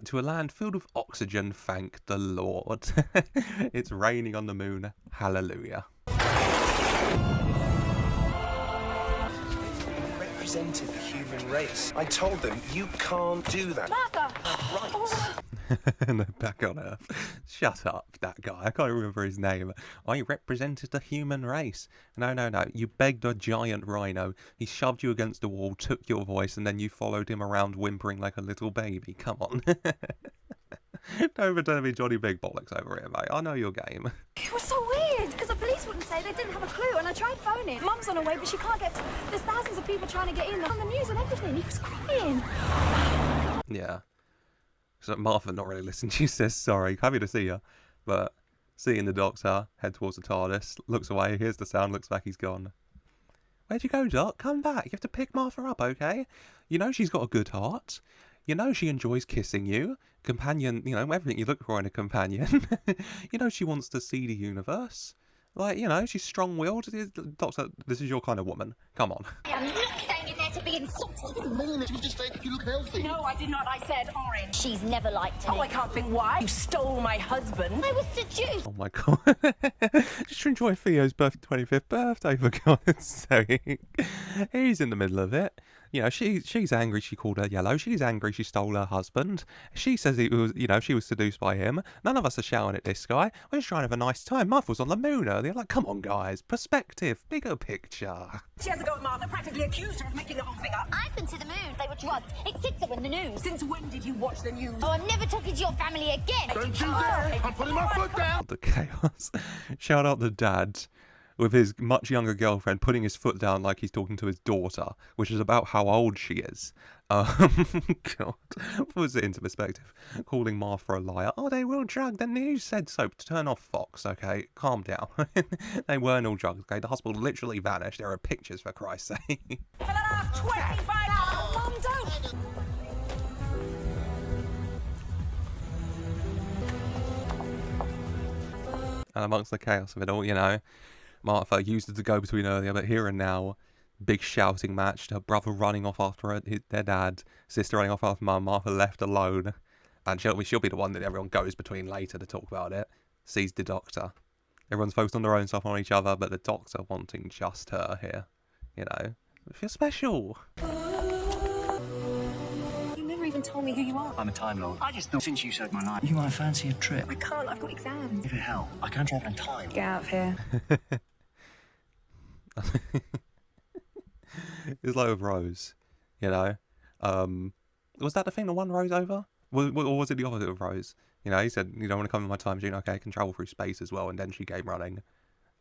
[SPEAKER 1] to a land filled with oxygen, thank the Lord. It's raining on the moon. Hallelujah.
[SPEAKER 4] Represented the human race. I told them, you can't do that.
[SPEAKER 3] Martha!
[SPEAKER 4] Right.
[SPEAKER 1] No, back on Earth. Shut up, that guy. I can't remember his name. I represented the human race. No. You begged a giant rhino. He shoved you against the wall, took your voice, and then you followed him around whimpering like a little baby. Come on. Don't pretend to be Johnny Big Bollocks over here, mate. I know your game.
[SPEAKER 3] It was so weird, because the police wouldn't say. They didn't have a clue, and I tried phoning. Mum's on her way, but she can't get... There's thousands of people trying to get in. On the news and everything. He was crying.
[SPEAKER 1] Yeah. So Martha not really listening. She says sorry. Happy to see you. But seeing the Doctor head towards the TARDIS, looks away, hears the sound, looks back, he's gone. Where'd you go, Doc? Come back. You have to pick Martha up, okay? You know she's got a good heart. You know she enjoys kissing you. Companion, you know, everything you look for in a companion. You know she wants to see the universe. Like, you know, she's strong-willed. Doctor, this is your kind of woman. Come on.
[SPEAKER 6] I'm not staying in there to be insulted.
[SPEAKER 8] You just think you look healthy.
[SPEAKER 3] No, I did not. I said orange.
[SPEAKER 6] She's never liked me.
[SPEAKER 3] Oh, I can't think why. You stole my husband.
[SPEAKER 6] I was seduced.
[SPEAKER 1] Oh my god. Just to enjoy Theo's 25th birthday, for God's sake. He's in the middle of it. You know, she's angry she called her yellow. She's angry she stole her husband. She says it was, you know, she was seduced by him. None of us are shouting at this guy. We're just trying to have a nice time. Martha was on the moon earlier. Like, come on, guys. Perspective. Bigger picture.
[SPEAKER 3] She has a go at Martha, practically accused her of making the whole thing up.
[SPEAKER 6] I've been to the moon. They were drugged. It sits up in the news.
[SPEAKER 3] Since when did you watch the news?
[SPEAKER 6] Oh, I'm never talking to your family again.
[SPEAKER 8] Don't you dare! I'm putting my foot down!
[SPEAKER 1] The chaos. Shout out the dad with his much younger girlfriend putting his foot down like he's talking to his daughter, which is about how old she is. God, puts it into perspective. Calling Martha a liar. Oh, they were all drugged. The news said so. Turn off Fox, okay? Calm down. They weren't all drugged, okay? The hospital literally vanished. There are pictures, for Christ's sake.
[SPEAKER 3] 25. Mum, don't.
[SPEAKER 1] And amongst the chaos of it all, you know, Martha used it to go between earlier, but here and now, big shouting match, her brother running off after their dad, sister running off after mum, Martha left alone, and she'll be the one that everyone goes between later to talk about it, sees the Doctor. Everyone's focused on their own stuff, on each other, but the Doctor wanting just her here, you know. I feel special.
[SPEAKER 2] You never even told me who you are.
[SPEAKER 7] I'm a Time Lord. I just thought since you saved my life, you might fancy a trip.
[SPEAKER 2] I can't. I've got exams.
[SPEAKER 7] Give it hell. I can't travel in time.
[SPEAKER 2] Get out of here.
[SPEAKER 1] It's like with Rose. You know, was that the thing that won Rose over? Or was it the opposite of Rose? You know, he said, "You don't want to come in my time machine. Okay, I can travel through space as well." And then she came running.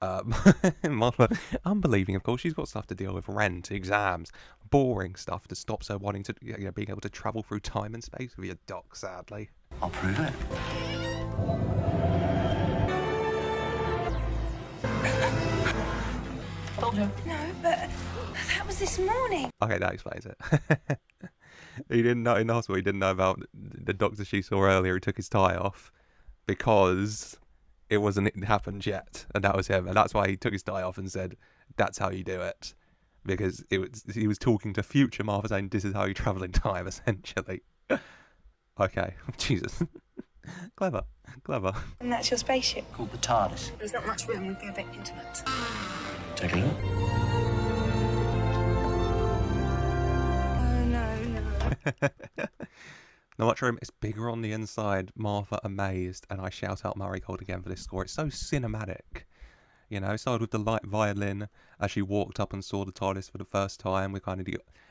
[SPEAKER 1] Martha, unbelieving, of course, she's got stuff to deal with: rent, exams, boring stuff that stops her wanting to, being able to travel through time and space with your doc. Sadly,
[SPEAKER 7] I'll prove it.
[SPEAKER 6] Told you.
[SPEAKER 2] No, but that was this morning.
[SPEAKER 1] okay, that explains it. He didn't know in the hospital. He didn't know about the doctor she saw earlier who took his tie off because it happened yet, and that was him, and that's why he took his tie off and said, "That's how you do it," because he was talking to future Martha, saying, "This is how you travel in time," essentially. Okay, Jesus, clever.
[SPEAKER 2] And that's your spaceship.
[SPEAKER 6] Called the TARDIS.
[SPEAKER 2] There's not much room. We'd be a bit intimate.
[SPEAKER 6] Take a look.
[SPEAKER 2] Oh, no.
[SPEAKER 1] Not much room. It's bigger on the inside. Martha amazed, and I shout out Murray Gold again for this score. It's so cinematic. You know, started with the light violin as she walked up and saw the TARDIS for the first time. We kind of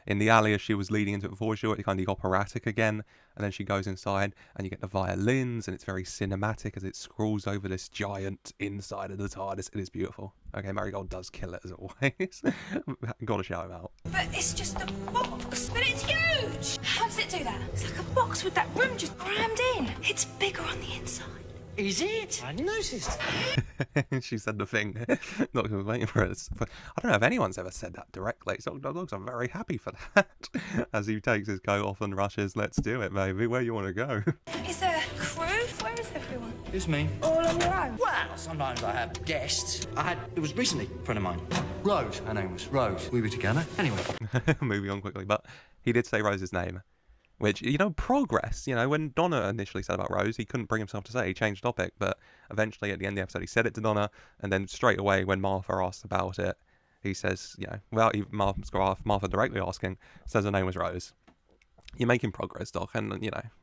[SPEAKER 1] in the alley as she was leading into it before, she kind of the operatic again, and then she goes inside and you get the violins, and it's very cinematic as it scrolls over this giant inside of the TARDIS. It is beautiful. Okay, Marigold does kill it as always. Gotta shout him out.
[SPEAKER 2] But it's just a box. But it's huge. How does it do that? It's like a box with that room just crammed in. It's bigger on the inside.
[SPEAKER 6] Is it? I noticed.
[SPEAKER 1] She said the thing. Doctor was waiting for us. But I don't know if anyone's ever said that directly. So dogs are very happy for that. As he takes his coat off and rushes, "Let's do it, baby. Where you want to go?"
[SPEAKER 2] Is there a crew? Where is everyone?
[SPEAKER 6] It's me.
[SPEAKER 2] All on your own?
[SPEAKER 6] Well, sometimes I have guests. It was recently a friend of mine. Rose, her name was Rose. We were together. Anyway.
[SPEAKER 1] Moving on quickly, but he did say Rose's name. Which, progress. When Donna initially said about Rose, he couldn't bring himself to say it. He changed topic, but eventually at the end of the episode, he said it to Donna, and then straight away when Martha asked about it, he says, Martha directly asking, says her name was Rose. You're making progress, Doc, and,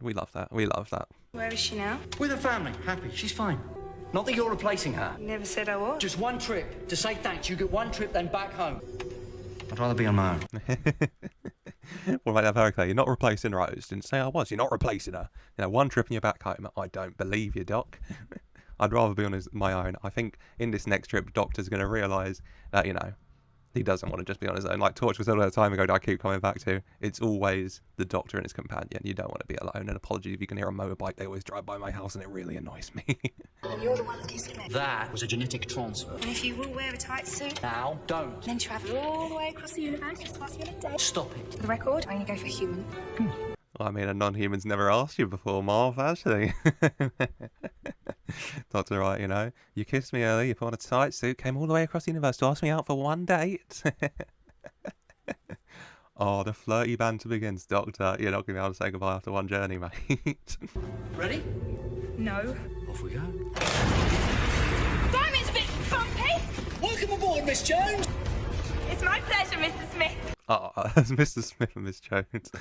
[SPEAKER 1] we love that. We love that.
[SPEAKER 2] Where is she now?
[SPEAKER 6] With her family. Happy. She's fine. Not that you're replacing her.
[SPEAKER 2] Never said I was.
[SPEAKER 6] Just one trip. To say thanks. You get one trip, then back home. I'd rather be on my own.
[SPEAKER 1] What about that, Hurricane? You're not replacing Rose. Didn't say I was. You're not replacing her. One trip and you're back home. I don't believe you, Doc. I'd rather be on my own. I think in this next trip, Doctor's going to realise that, he doesn't want to just be on his own. Like Torch was said a time ago that I keep coming back to. It's always the Doctor and his companion. You don't want to be alone. And apologies if you can hear a motorbike. They always drive by my house and it really annoys me.
[SPEAKER 2] And you're the one that kissed me.
[SPEAKER 6] That was a genetic transfer.
[SPEAKER 2] And if you will wear a tight suit,
[SPEAKER 6] Now, don't.
[SPEAKER 2] then travel all the way across the universe just pass you in a day.
[SPEAKER 6] Stop it.
[SPEAKER 2] For the record, I only go for human.
[SPEAKER 1] I mean, a non-human's never asked you before, Marv, actually. Doctor, right, you kissed me early, you put on a tight suit, came all the way across the universe to ask me out for one date. Oh, the flirty banter begins, Doctor. You're not going to be able to say goodbye after one journey, mate.
[SPEAKER 6] Ready?
[SPEAKER 2] No.
[SPEAKER 6] Off we go.
[SPEAKER 2] Damn, it's a bit bumpy.
[SPEAKER 6] Welcome aboard, Miss Jones.
[SPEAKER 2] It's my pleasure, Mr. Smith.
[SPEAKER 1] Oh, as Mr. Smith and Miss Jones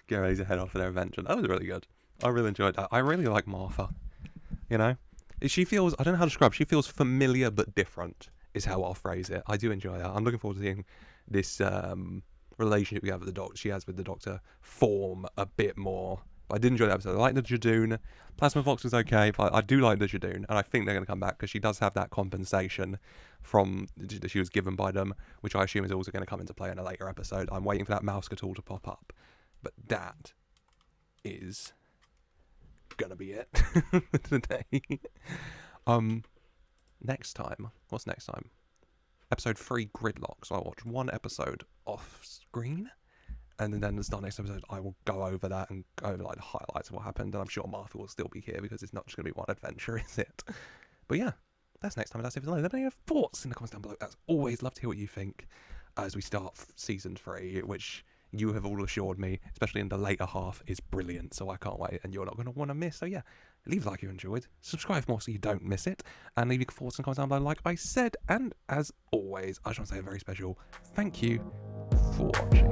[SPEAKER 1] get ready to head off for their adventure. That was really good. I really enjoyed that. I really like Martha. She feels, I don't know how to describe, she feels familiar but different, is how I'll phrase it. I do enjoy that. I'm looking forward to seeing this relationship she has with the Doctor form a bit more. But I did enjoy the episode. I like the Judoon. Plasma Fox was okay, but I do like the Judoon, and I think they're going to come back because she does have that compensation that she was given by them, which I assume is also going to come into play in a later episode. I'm waiting for that mouse tool to pop up, but that is gonna be it for today. Next time, what's next time? Episode 3, Gridlock. So I'll watch one episode off screen, and then the next episode I will go over that and go over the highlights of what happened. And I'm sure Martha will still be here because it's not just gonna be one adventure, is it? But yeah, that's next time. That's it for today. Let me know your thoughts in the comments down below. As always, love to hear what you think as we start season 3, which you have all assured me, especially in the later half, is brilliant. So I can't wait, and you're not going to want to miss. So yeah, leave a like if you enjoyed, subscribe more so you don't miss it, and leave your thoughts and comments down below like I said. And as always, I just want to say a very special thank you for watching.